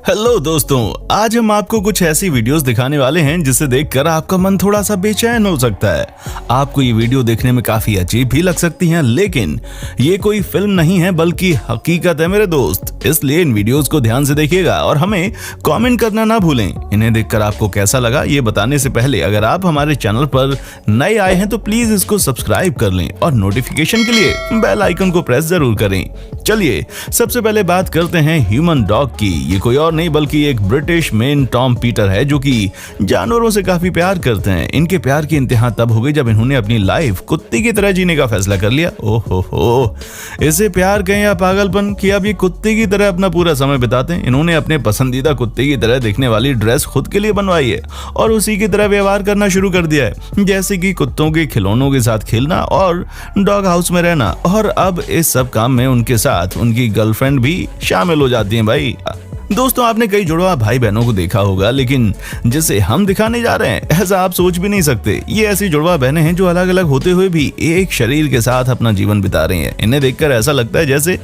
Hello दोस्तों, आज हम आपको कुछ ऐसी वीडियोस दिखाने वाले हैं जिसे देखकर आपका मन थोड़ा सा बेचैन हो सकता है। आपको ये वीडियो देखने में काफी अजीब भी लग सकती हैं, लेकिन ये कोई फिल्म नहीं है बल्कि हकीकत है मेरे दोस्त। इसलिए इन वीडियोस को ध्यान से देखिएगा और हमें कमेंट करना ना भूलें। इन्हें देखकर आपको कैसा लगा ये बताने से पहले अगर आप हमारे चैनल पर नए आए हैं तो प्लीज इसको सब्सक्राइब कर लें और नोटिफिकेशन के लिए बेल आइकन को प्रेस जरूर करें। चलिए सबसे पहले बात करते हैं ह्यूमन डॉग की। ये कोई और नहीं बल्कि एक ब्रिटिश मेन टॉम पीटर है जो कि जानवरों से काफी प्यार करते हैं। इनके प्यार की इंतहा तब हो गई जब इन्होंने अपनी लाइफ कुत्ते की तरह जीने का फैसला कर लिया। ओहो, इसे प्यार कहें या पागलपन कि अब ये कुत्ते की तरह अपना पूरा समय बिताते हैं। इन्होंने अपने पसंदीदा कुत्ते की तरह दिखने वाली ड्रेस खुद के लिए बनवाई है और उसी की तरह व्यवहार करना शुरू कर दिया है, जैसे कि कुत्तों के खिलौनों के साथ खेलना और डॉग हाउस में रहना। और अब इस सब काम में उनके साथ उनकी गर्लफ्रेंड भी शामिल हो जाती है। भाई दोस्तों, आपने कई जुड़वा भाई बहनों को देखा होगा, लेकिन जिसे हम दिखाने जा रहे हैं ऐसा आप सोच भी नहीं सकते। ये ऐसी जुड़वा बहनें हैं जो अलग अलग होते हुए भी एक शरीर के साथ अपना जीवन बिता रही हैं। इन्हें देखकर ऐसा लगता है जैसे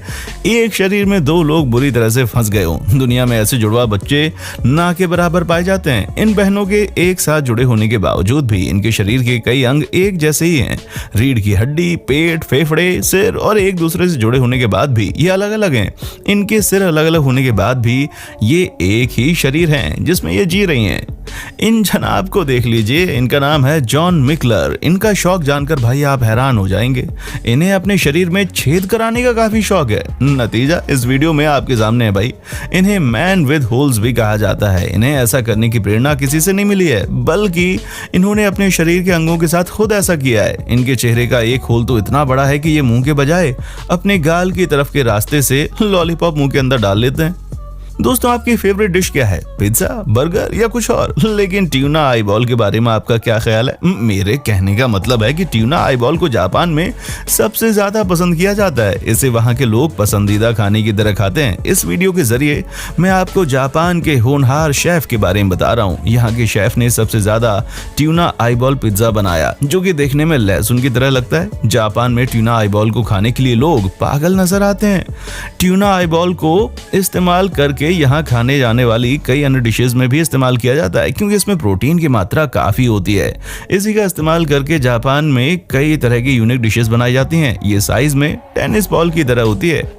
एक शरीर में दो लोग बुरी तरह से फंस गए हों। दुनिया में ऐसे जुड़वा बच्चे ना के बराबर पाए जाते हैं। इन बहनों के एक साथ जुड़े होने के बावजूद भी इनके शरीर के कई अंग एक जैसे ही हैं। रीढ़ की हड्डी, पेट, फेफड़े, सिर और एक दूसरे से जुड़े होने के बाद भी ये अलग अलग हैं। इनके सिर अलग अलग होने के बाद भी ये एक ही शरीर है जिसमें ये जी रही हैं। इन जनाब को देख लीजिए, इनका नाम है जॉन मिकलर। इनका शौक जानकर भाई आप हैरान हो जाएंगे। इन्हें अपने शरीर में छेद कराने का काफी शौक है। नतीजा इस वीडियो में आपके सामने है भाई। इन्हें मैन विद होल्स भी कहा जाता है। इन्हें ऐसा करने की प्रेरणा किसी से नहीं मिली है, बल्कि इन्होंने अपने शरीर के अंगों के साथ खुद ऐसा किया है। इनके चेहरे का एक होल तो इतना बड़ा है कि ये मुंह के बजाय अपने गाल की तरफ के रास्ते से लॉलीपॉप मुंह के अंदर डाल लेते हैं। दोस्तों, आपकी फेवरेट डिश क्या है? पिज्जा, बर्गर या कुछ और? लेकिन ट्यूना आईबॉल के बारे में आपका क्या ख्याल है? मेरे कहने का मतलब है कि ट्यूना आईबॉल को जापान में सबसे ज्यादा पसंद किया जाता है। इसे वहां के लोग पसंदीदा खाने की तरह खाते हैं। इस वीडियो के जरिए मैं आपको जापान के होनहार शेफ के बारे में बता रहा हूँ। यहाँ के शेफ ने सबसे ज्यादा ट्यूना आईबॉल पिज्जा बनाया, जो कि देखने में लहसुन की तरह लगता है। जापान में ट्यूना आईबॉल को खाने के लिए लोग पागल नजर आते हैं। ट्यूना आईबॉल को इस्तेमाल करके यहाँ खाने जाने वाली कई अन्य डिशेस में भी इस्तेमाल किया जाता है, क्योंकि इसमें प्रोटीन की मात्रा काफी होती है। इसी का इस्तेमाल करके जापान में कई तरह की यूनिक डिशेस बनाई जाती हैं। ये साइज में टेनिस बॉल की तरह होती है।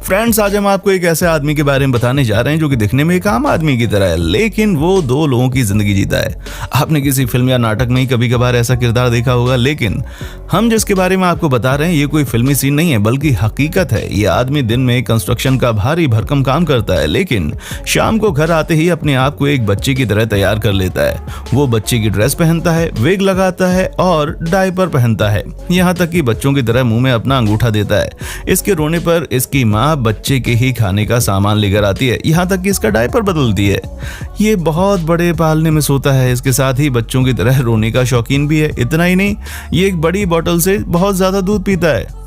फ्रेंड्स, आज हम आपको एक ऐसे आदमी के बारे में बताने जा रहे हैं जो कि दिखने में एक आम आदमी की तरह है, लेकिन वो दो लोगों की जिंदगी जीता है। आपने किसी फिल्म या नाटक में ही कभी कभार ऐसा किरदार देखा होगा, लेकिन हम जिसके बारे में आपको बता रहे हैं ये कोई फिल्मी सीन नहीं है बल्कि हकीकत है। ये आदमी दिन में कंस्ट्रक्शन का भारी भरकम काम करता है, लेकिन शाम को घर आते ही अपने आप को एक बच्चे की तरह तैयार कर लेता है। वो बच्चे की ड्रेस पहनता है, विग लगाता है और डायपर पहनता है, यहाँ तक कि बच्चों की तरह मुंह में अपना अंगूठा देता है। इसके रोने पर इसकी माँ बच्चे के ही खाने का सामान लेकर आती है, यहाँ तक कि इसका डायपर बदलती है। ये बहुत बड़े पालने में सोता है। इसके साथ ही बच्चों की तरह रोने का शौकीन भी है। इतना ही नहीं, ये एक बड़ी बोतल से बहुत ज्यादा दूध पीता है।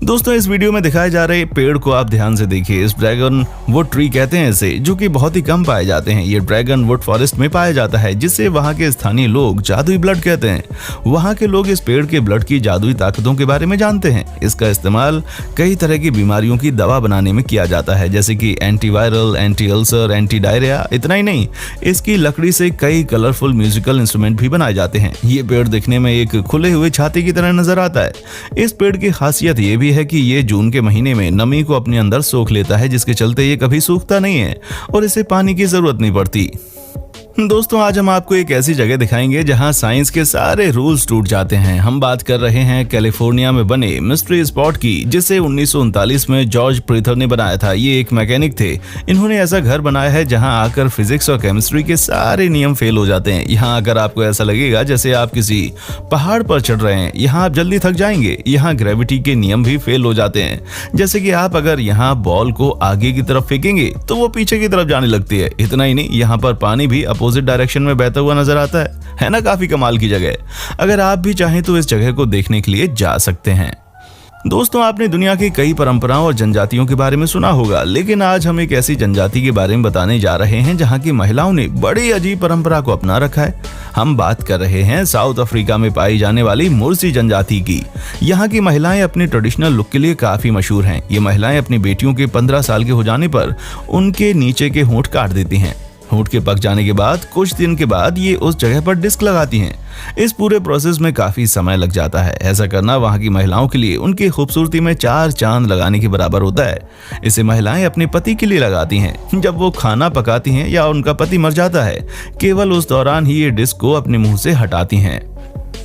दोस्तों, इस वीडियो में दिखाए जा रहे पेड़ को आप ध्यान से देखिए। इस ड्रैगन वुड ट्री कहते हैं इसे, जो कि बहुत ही कम पाए जाते हैं। ये ड्रैगन वुड फॉरेस्ट में पाया जाता है, जिसे वहाँ के स्थानीय लोग जादुई ब्लड कहते हैं। वहाँ के लोग इस पेड़ के ब्लड की जादुई ताकतों के बारे में जानते हैं। इसका इस्तेमाल कई तरह की बीमारियों की दवा बनाने में किया जाता है, जैसे कि antiviral, anti ulcer, anti diarrhoea. इतना ही नहीं, इसकी लकड़ी से कई कलरफुल म्यूजिकल इंस्ट्रूमेंट भी बनाए जाते हैं। ये पेड़ दिखने में एक खुले हुए छाते की तरह नजर आता है। इस पेड़ की खासियत ये भी है कि ये जून के महीने में नमी को अपने अंदर सोख लेता है, जिसके चलते ये कभी सूखता नहीं है और इसे पानी की जरूरत नहीं पड़ती। दोस्तों, आज हम आपको एक ऐसी जगह दिखाएंगे जहां साइंस के सारे रूल्स टूट जाते हैं। हम बात कर रहे हैं कैलिफोर्निया में बने मिस्ट्री स्पॉट की, जिसे 1939 में जॉर्ज प्रीथर ने बनाया था। ये एक मैकेनिक थे। इन्होंने ऐसा घर बनाया है जहां आकर फिजिक्स और केमिस्ट्री के सारे नियम फेल हो जाते हैं। यहाँ आकर आपको ऐसा लगेगा जैसे आप किसी पहाड़ पर चढ़ रहे हैं। यहाँ आप जल्दी थक जाएंगे। यहाँ ग्रेविटी के नियम भी फेल हो जाते हैं, जैसे कि आप अगर यहाँ बॉल को आगे की तरफ फेंकेंगे तो वो पीछे की तरफ जाने लगती है। इतना ही नहीं, यहाँ पर पानी भी अपोजिट डायरेक्शन में बहता हुआ नजर आता है ना? काफी कमाल की जगह। अगर आप भी चाहें तो इस जगह को देखने के लिए जा सकते हैं। दोस्तों, आपने दुनिया की कई परंपराओं और जनजातियों के बारे में सुना होगा, लेकिन आज हम एक ऐसी जनजाति के बारे में बताने जा रहे हैं जहां की महिलाओं ने बड़ी अजीब परंपरा को अपना रखा है। हम बात कर रहे हैं साउथ अफ्रीका में पाई जाने वाली मुर्सी जनजाति की। यहाँ की महिलाएं अपने ट्रेडिशनल लुक के लिए काफी मशहूर हैं। ये महिलाएं अपनी बेटियों के 15 साल के हो जाने पर उनके नीचे के होंठ काट देती हैं। होंठ के पक जाने के बाद कुछ दिन के बाद ये उस जगह पर डिस्क लगाती हैं। इस पूरे प्रोसेस में काफी समय लग जाता है। ऐसा करना वहां की महिलाओं के लिए उनकी खूबसूरती में 4 चांद लगाने के बराबर होता है। इसे महिलाएं अपने पति के लिए लगाती हैं। जब वो खाना पकाती हैं या उनका पति मर जाता है, केवल उस दौरान ही ये डिस्क को अपने मुंह से हटाती हैं।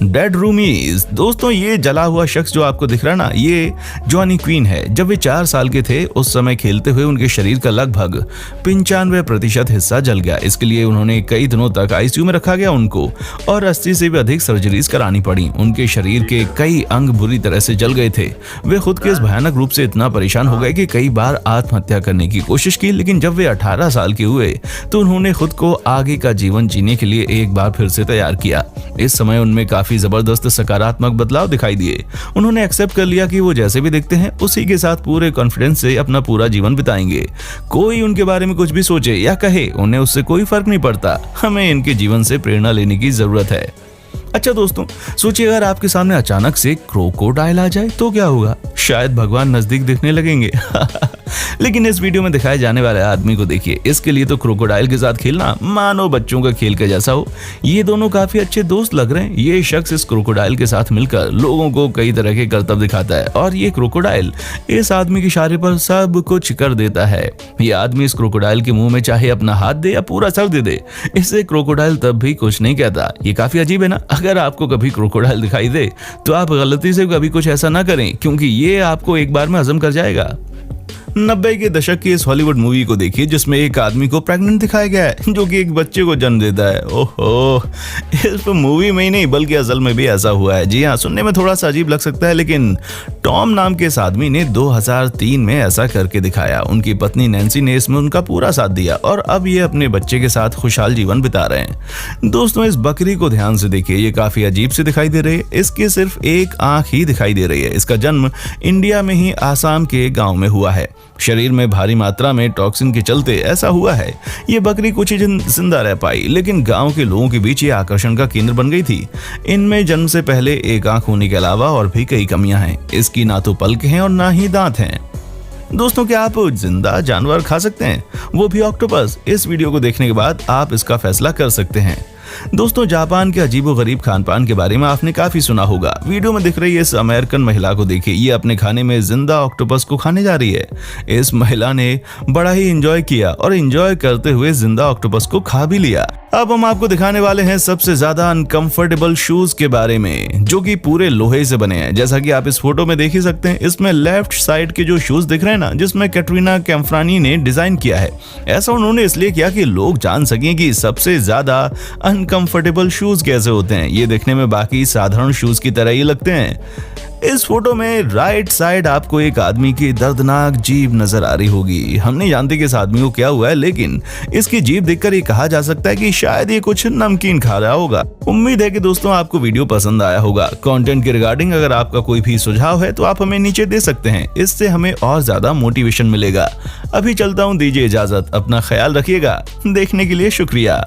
Dead Rumi's. दोस्तों, ये जला हुआ शख्स जो आपको दिख रहा है ना, ये जॉनी क्वीन है। जब वे 4 साल के थे, उस समय खेलते हुए उनके शरीर का लगभग 95% हिस्सा जल गया। इसके लिए उन्होंने कई दिनों तक आईसीयू में रखा गया उनको, और 80 से भी अधिक सर्जरीज करानी पड़ी। उनके शरीर के कई अंग बुरी तरह से जल गए थे। वे खुद के इस भयानक रूप से इतना परेशान हो गए कि कई बार आत्महत्या करने की कोशिश की, लेकिन जब वे 18 साल के हुए तो उन्होंने खुद को आगे का जीवन जीने के लिए एक बार फिर से तैयार किया। इस समय उनमें काफी जबरदस्त सकारात्मक बदलाव दिखाई दिए। उन्होंने एक्सेप्ट कर लिया कि वो जैसे भी दिखते हैं उसी के साथ पूरे कॉन्फिडेंस से अपना पूरा जीवन बिताएंगे। कोई उनके बारे में कुछ भी सोचे या कहे, उन्हें उससे कोई फर्क नहीं पड़ता। हमें इनके जीवन से प्रेरणा लेने की जरूरत है। अच्छा दोस्तों, सोचिए अगर आपके सामने अचानक से क्रोकोडाइल आ जाए तो क्या होगा? शायद भगवान नजदीक दिखने लगेंगे। लेकिन इस वीडियो में दिखाए जाने वाले आदमी को देखिए। इसके लिए तो क्रोकोडाइल के साथ खेलना मानो बच्चों का खेल के जैसा हो। ये दोनों काफी अच्छे दोस्त लग रहे हैं। ये शख्स इस क्रोकोडाइल के साथ मिलकर लोगों को कई तरह के करतब दिखाता है, और ये क्रोकोडाइल इस आदमी के इशारे पर सब कुछ कर देता है। ये आदमी इस क्रोकोडाइल के मुंह में चाहे अपना हाथ दे या पूरा सर दे दे, इससे क्रोकोडाइल तब भी कुछ नहीं कहता। ये काफी अजीब है ना? अगर आपको कभी क्रोकोडाइल दिखाई दे तो आप गलती से कभी कुछ ऐसा ना करें, क्योंकि ये आपको एक बार में हजम कर जाएगा। 90 के दशक की इस हॉलीवुड मूवी को देखिए जिसमें एक आदमी को प्रेग्नेंट दिखाया गया है जो कि एक बच्चे को जन्म देता है। ओहो, इस मूवी में ही नहीं बल्कि असल में भी ऐसा हुआ है। जी हाँ, सुनने में थोड़ा सा अजीब लग सकता है, लेकिन टॉम नाम के इस आदमी ने 2003 में ऐसा करके दिखाया। उनकी पत्नी नैन्सी ने इसमें उनका पूरा साथ दिया और अब ये अपने बच्चे के साथ खुशहाल जीवन बिता रहे हैं। दोस्तों, इस बकरी को ध्यान से देखिए। ये काफी अजीब से दिखाई दे रही है। इसकी सिर्फ एक आंख ही दिखाई दे रही है। इसका जन्म इंडिया में ही आसाम के गाँव में हुआ है। शरीर में भारी मात्रा में टॉक्सिन के चलते ऐसा हुआ है। ये बकरी कुछ ही दिन जिंदा रह पाई, लेकिन गांव के लोगों के बीच ये आकर्षण का केंद्र बन गई थी। इनमें जन्म से पहले एक आंख होने के अलावा और भी कई कमियां हैं। इसकी ना तो पलक हैं और ना ही दांत हैं। दोस्तों, क्या आप जिंदा जानवर खा सकते हैं, वो भी ऑक्टोपस? इस वीडियो को देखने के बाद आप इसका फैसला कर सकते हैं। दोस्तों, जापान के अजीबोगरीब खानपान के बारे में आपने काफी सुना होगा। वीडियो में दिख रही इस अमेरिकन महिला को देखिए। ये अपने खाने में जिंदा ऑक्टोपस को खाने जा रही है। इस महिला ने बड़ा ही एंजॉय किया और एंजॉय करते हुए जिंदा ऑक्टोपस को खा भी लिया। अब हम आपको दिखाने वाले हैं सबसे ज्यादा अनकंफर्टेबल शूज के बारे में, जो कि पूरे लोहे से बने हैं। जैसा कि आप इस फोटो में देख ही सकते हैं, इसमें लेफ्ट साइड के जो शूज दिख रहे हैं ना, जिसमें कैटरीना कैम्फ्रानी ने डिजाइन किया है। ऐसा उन्होंने इसलिए किया कि लोग जान सकें कि सबसे ज्यादा अनकंफर्टेबल शूज कैसे होते हैं। ये देखने में बाकी साधारण शूज की तरह ही लगते हैं। इस फोटो में राइट साइड आपको एक आदमी की दर्दनाक जीभ नजर आ रही होगी। हम नहीं जानते कि इस आदमी को क्या हुआ है, लेकिन इसकी जीभ देखकर ये कहा जा सकता है कि शायद ये कुछ नमकीन खा रहा होगा। उम्मीद है कि दोस्तों आपको वीडियो पसंद आया होगा। कंटेंट के रिगार्डिंग अगर आपका कोई भी सुझाव है तो आप हमें नीचे दे सकते हैं। इससे हमें और ज्यादा मोटिवेशन मिलेगा। अभी चलता हूँ, दीजिए इजाजत। अपना ख्याल रखिएगा। देखने के लिए शुक्रिया।